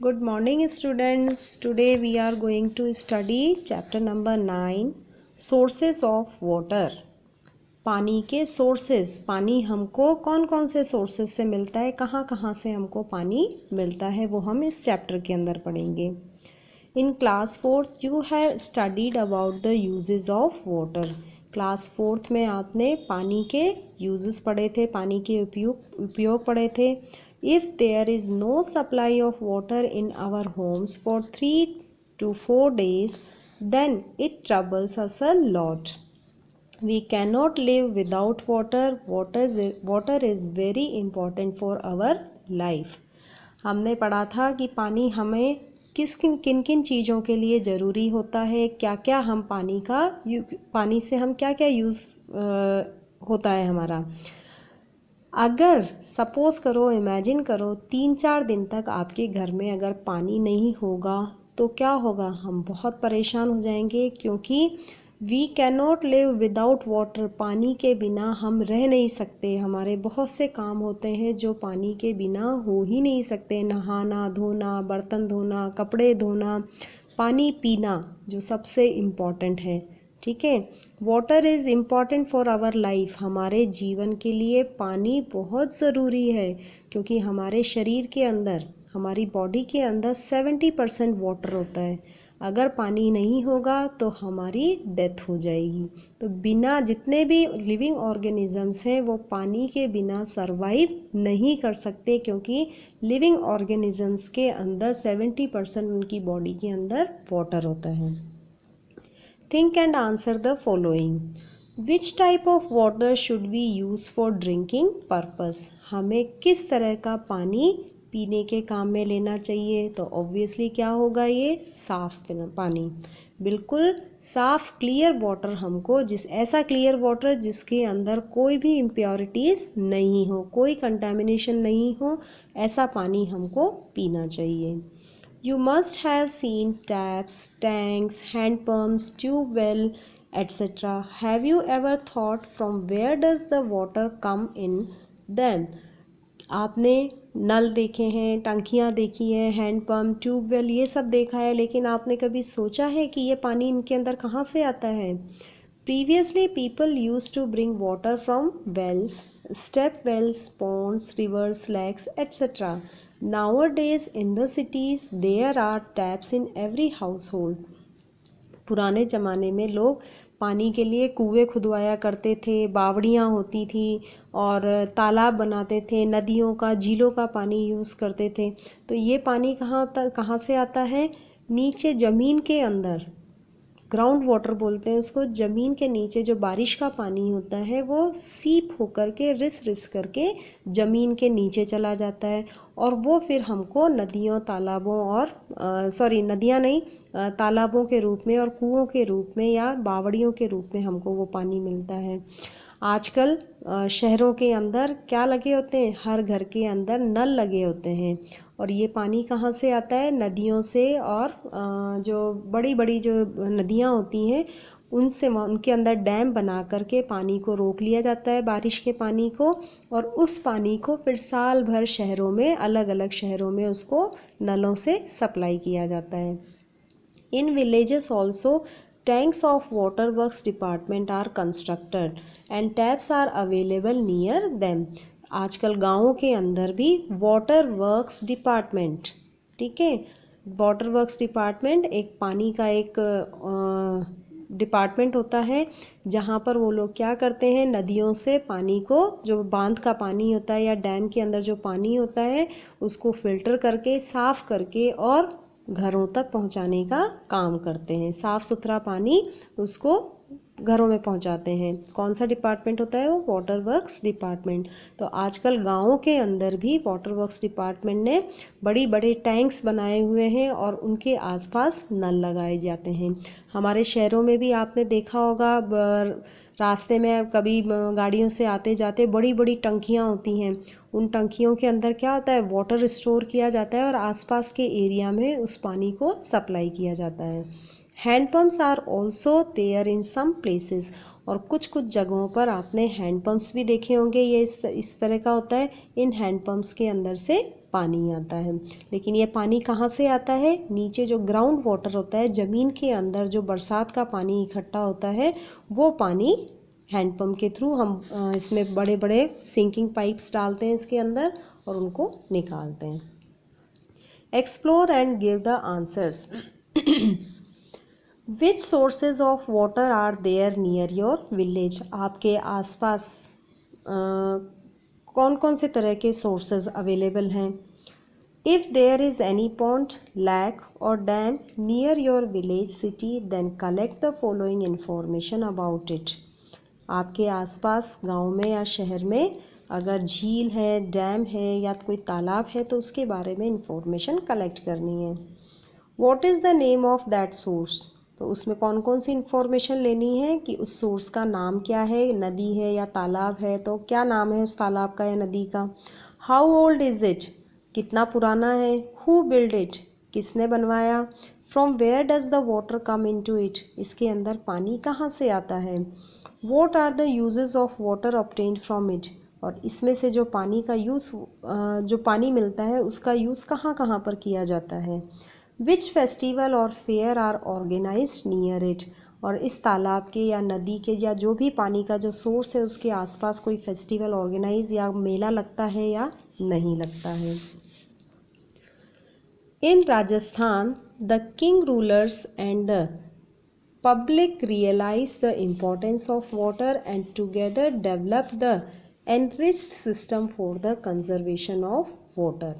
Good morning students. Today we are going to study chapter number 9 sources of water. पानी के sources, पानी हमको कौन कौन से sources से मिलता है, कहाँ कहाँ से हमको पानी मिलता है, वो हम इस chapter के अंदर पढ़ेंगे. In class 4th you have studied about the uses of water. Class 4th में आपने पानी के uses पढ़े थे, पानी के उपयोग पढ़े थे. If there is no supply of water in our homes for 3 to 4 days, then it troubles us a lot. We cannot live without water. Water is very important for our life. हमने पढ़ा था कि पानी हमें किन किन चीज़ों के लिए ज़रूरी होता है, क्या क्या हम पानी से हम क्या क्या यूज़ होता है हमारा. अगर सपोज़ करो, इमेजिन करो 3-4 दिन तक आपके घर में अगर पानी नहीं होगा तो क्या होगा, हम बहुत परेशान हो जाएंगे, क्योंकि we can not live without water. पानी के बिना हम रह नहीं सकते. हमारे बहुत से काम होते हैं जो पानी के बिना हो ही नहीं सकते. नहाना, धोना, बर्तन धोना, कपड़े धोना, पानी पीना जो सबसे इम्पॉर्टेंट है. ठीक है. Water is important for our life. हमारे जीवन के लिए पानी बहुत ज़रूरी है, क्योंकि हमारे शरीर के अंदर, हमारी बॉडी के अंदर 70% वाटर होता है. अगर पानी नहीं होगा तो हमारी डेथ हो जाएगी. तो बिना, जितने भी लिविंग ऑर्गेनिजम्स हैं वो पानी के बिना सरवाइव नहीं कर सकते, क्योंकि लिविंग ऑर्गेनिजम्स के अंदर 70% उनकी बॉडी के अंदर वाटर होता है. Think and answer the following. Which type of water should we use for drinking purpose? हमें किस तरह का पानी पीने के काम में लेना चाहिए? तो ऑब्वियसली क्या होगा, ये साफ पानी. बिल्कुल साफ क्लियर वाटर हमको, ऐसा क्लियर वाटर जिसके अंदर कोई भी इम्प्योरिटीज़ नहीं हो, कोई कंटामिनेशन नहीं हो, ऐसा पानी हमको पीना चाहिए. You must have seen taps, tanks, hand pumps, tube well, etc. Have you ever thought from where does the water come in them? आपने नल देखे हैं, टंकियाँ देखी हैं, हैंड पम्प, ट्यूबवेल, ये सब देखा है, लेकिन आपने कभी सोचा है कि ये पानी इनके अंदर कहाँ से आता है? Previously people used to bring water from wells, step wells, ponds, rivers, lakes, etc. Nowadays in the cities there are taps in every household. पुराने ज़माने में लोग पानी के लिए कुएं खुदवाया करते थे, बावड़ियाँ होती थी और तालाब बनाते थे, नदियों का, झीलों का पानी यूज़ करते थे. तो ये पानी कहाँ से आता है? नीचे ज़मीन के अंदर, ग्राउंड वाटर बोलते हैं उसको. ज़मीन के नीचे जो बारिश का पानी होता है वो सीप होकर के, रिस करके ज़मीन के नीचे चला जाता है, और वो फिर हमको नदियों, तालाबों और नदियाँ नहीं, तालाबों के रूप में और कुओं के रूप में या बावड़ियों के रूप में हमको वो पानी मिलता है. आजकल शहरों के अंदर क्या लगे होते हैं? हर घर के अंदर नल लगे होते हैं. और ये पानी कहाँ से आता है? नदियों से. और जो बड़ी बड़ी जो नदियाँ होती हैं उनसे, उनके अंदर डैम बना करके पानी को रोक लिया जाता है, बारिश के पानी को, और उस पानी को फिर साल भर शहरों में, अलग अलग शहरों में उसको नलों से सप्लाई किया जाता है. In villages also tanks of waterworks department are constructed and taps are available near them. आजकल गाँवों के अंदर भी वाटर वर्क्स डिपार्टमेंट, ठीक है, वाटर वर्क्स डिपार्टमेंट एक पानी का एक डिपार्टमेंट होता है, जहाँ पर वो लोग क्या करते हैं, नदियों से पानी को, जो बांध का पानी होता है या डैम के अंदर जो पानी होता है, उसको फिल्टर करके, साफ़ करके और घरों तक पहुंचाने का काम करते हैं. साफ़ सुथरा पानी उसको घरों में पहुंचाते हैं. कौन सा डिपार्टमेंट होता है वो? Water works department. तो आजकल गाँवों के अंदर भी वाटर वर्क्स डिपार्टमेंट ने बड़ी बड़े टैंक्स बनाए हुए हैं और उनके आसपास नल लगाए जाते हैं. हमारे शहरों में भी आपने देखा होगा, रास्ते में कभी गाड़ियों से आते जाते बड़ी बड़ी टंकियाँ होती हैं. उन टंकियों के अंदर क्या होता है? वाटर स्टोर किया जाता है और आसपास के एरिया में उस पानी को सप्लाई किया जाता है. Hand pumps are also there in some places. और कुछ कुछ जगहों पर आपने हैंड पम्प्स भी देखे होंगे. ये इस तरह का होता है. इन हैंड पम्प्स के अंदर से पानी आता है। लेकिन ये पानी कहाँ से आता है? नीचे जो ग्राउंड वाटर होता है, ज़मीन के अंदर जो बरसात का पानी इकट्ठा होता है, वो पानी हैंडपम्प के थ्रू हम इसमें बड़े बड़े सिंकिंग पाइप्स डालते हैं इसके अंदर और उनको निकालते हैं। Explore and give the answers. Which sources of water are there near your village? आपके आसपास कौन कौन से तरह के सोर्सेज अवेलेबल हैं? If there is any pond, lake और dam near your village city then collect the following information about it. आपके आसपास गांव में या शहर में अगर झील है, डैम है या कोई तालाब है तो उसके बारे में इंफॉर्मेशन कलेक्ट करनी है। What is the name of that source? तो उसमें कौन कौन सी इंफॉर्मेशन लेनी है कि उस सोर्स का नाम क्या है, नदी है या तालाब है तो क्या नाम है उस तालाब का या नदी का। How old is it? कितना पुराना है। Who build it? किसने बनवाया। From where does the water come into it? इसके अंदर पानी कहाँ से आता है। What are the uses of water obtained from it? और इसमें से जो पानी का यूज़ जो पानी मिलता है उसका यूज़ कहाँ कहाँ पर किया जाता है। विच फेस्टिवल और fair are organised near it? और इस तालाब के या नदी के या जो भी पानी का जो सोर्स है उसके आसपास कोई फेस्टिवल ऑर्गेनाइज या मेला लगता है या नहीं लगता है। In Rajasthan the king rulers and the public realized the importance of water and together developed the enriched system for the conservation of water।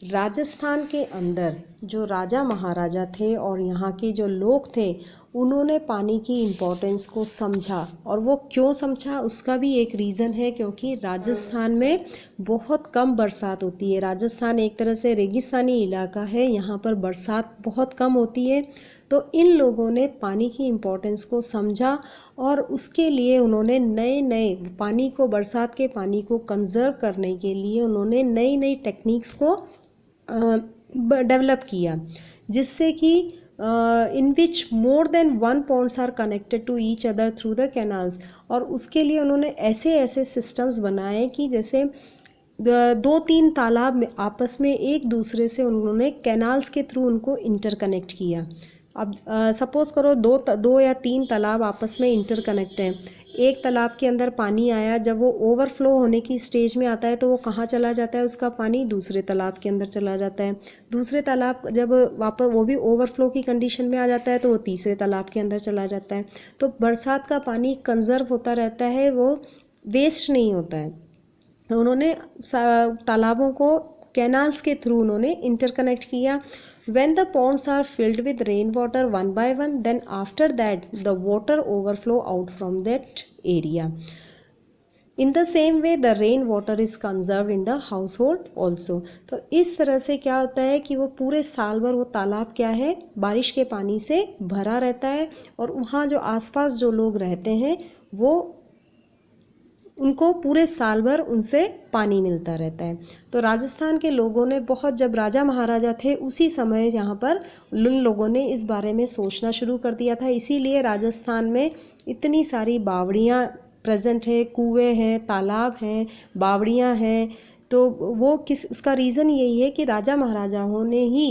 Rajasthan के अंदर जो राजा महाराजा थे और यहाँ के जो लोग थे उन्होंने पानी की इम्पोर्टेंस को समझा। और वो क्यों समझा उसका भी एक रीज़न है, क्योंकि राजस्थान में बहुत कम बरसात होती है। राजस्थान एक तरह से रेगिस्तानी इलाका है, यहाँ पर बरसात बहुत कम होती है। तो इन लोगों ने पानी की इम्पोर्टेंस को समझा और उसके लिए उन्होंने नए नए पानी को, बरसात के पानी को कंजर्व करने के लिए उन्होंने नई नई टेक्निक्स को डेवलप किया, जिससे कि in which more than one ponds are connected to each other through the canals. और उसके लिए उन्होंने ऐसे ऐसे सिस्टम्स बनाए कि जैसे 2-3 तालाब में आपस में एक दूसरे से उन्होंने कैनाल्स के थ्रू उनको इंटरकनेक्ट किया। अब सपोज़ करो दो या 3 तालाब आपस में इंटरकनेक्ट हैं। एक तालाब के अंदर पानी आया, जब वो ओवरफ्लो होने की स्टेज में आता है तो वो कहाँ चला जाता है, उसका पानी दूसरे तालाब के अंदर चला जाता है। दूसरे तालाब जब वापस वो भी ओवरफ्लो की कंडीशन में आ जाता है तो वो तीसरे तालाब के अंदर चला जाता है। तो बरसात का पानी कंजर्व होता रहता है, वो वेस्ट नहीं होता है। उन्होंने तालाबों को कैनाल्स के थ्रू उन्होंने इंटरकनेक्ट किया। When the ponds are filled with rainwater one by one, then after that the water overflow out from that area. In the same way the rainwater is conserved in the household also. तो इस तरह से क्या होता है कि वो पूरे साल भर वो तालाब क्या है, बारिश के पानी से भरा रहता है और वहाँ जो आसपास जो लोग रहते हैं वो उनको पूरे साल भर उनसे पानी मिलता रहता है। तो राजस्थान के लोगों ने बहुत, जब राजा महाराजा थे उसी समय यहाँ पर उन लोगों ने इस बारे में सोचना शुरू कर दिया था। इसीलिए राजस्थान में इतनी सारी बावड़ियाँ प्रेजेंट है, कुएँ हैं, तालाब हैं, बावड़ियाँ हैं। तो वो उसका रीज़न यही है कि राजा महाराजाओं ने ही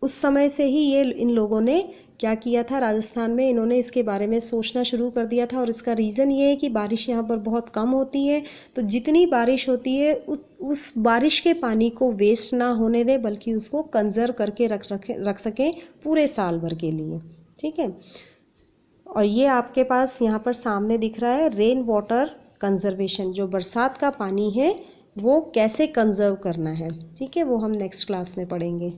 उस समय से ही ये इन लोगों ने क्या किया था, राजस्थान में इन्होंने इसके बारे में सोचना शुरू कर दिया था। और इसका रीज़न ये है कि बारिश यहाँ पर बहुत कम होती है, तो जितनी बारिश होती है उस बारिश के पानी को वेस्ट ना होने दें, बल्कि उसको कंजर्व करके रख सकें पूरे साल भर के लिए। ठीक है, और ये आपके पास यहाँ पर सामने दिख रहा है रेन वाटर कंजर्वेशन, जो बरसात का पानी है वो कैसे कंजर्व करना है। ठीक है, वो हम नेक्स्ट क्लास में पढ़ेंगे।